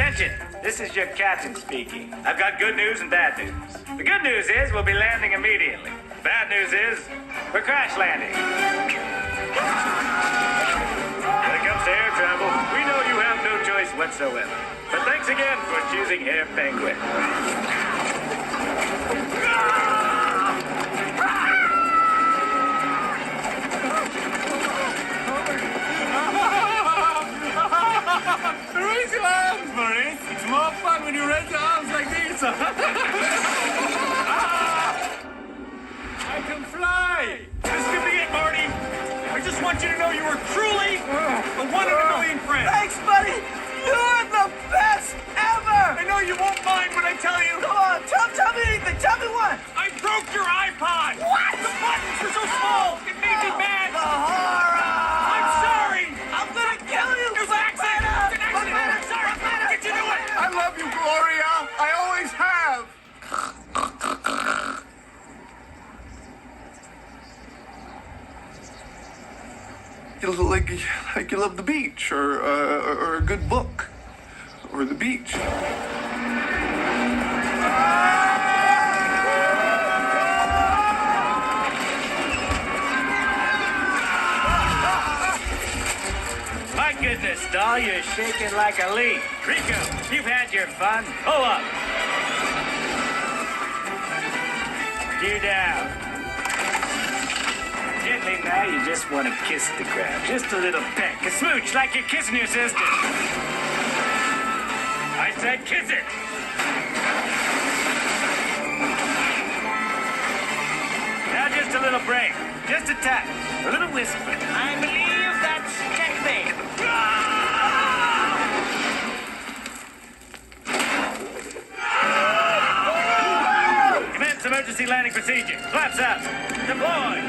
Attention, this is your captain speaking. I've got good news and bad news. The good news is we'll be landing immediately. The bad news is we're crash landing. When it comes to air travel, we know you have no choice whatsoever. But thanks again for choosing Air Penguin. Raise your arms, Maurice. It's more fun when you raise your arms like these. I can fly. This could be it, Marty. I just want you to know you were truly a one in a million friend. Thanks, buddy. You're the best ever. I know you won't mind when I tell you. Come on, tell me anything. Tell me what. I broke your iPod. What? The buttons were so small. It made me mad. The horror. I'm sorry. I'm gonna kill you. It was an accident. It was an accident. I'm sorry. How did you do it? I love you, Gloria. I always have. You look like you love the beach, or a good book, or the beach. My goodness, doll, you're shaking like a leaf. Rico, you've had your fun. Pull up. You down. Gently now, you just want to kiss the ground. Just a little peck, a smooch, like you're kissing your sister. I said kiss it. Now just a little break. Just a tap. A little whisper. I believe that's checkmate. Commence emergency landing procedure. Flaps up. Deploy.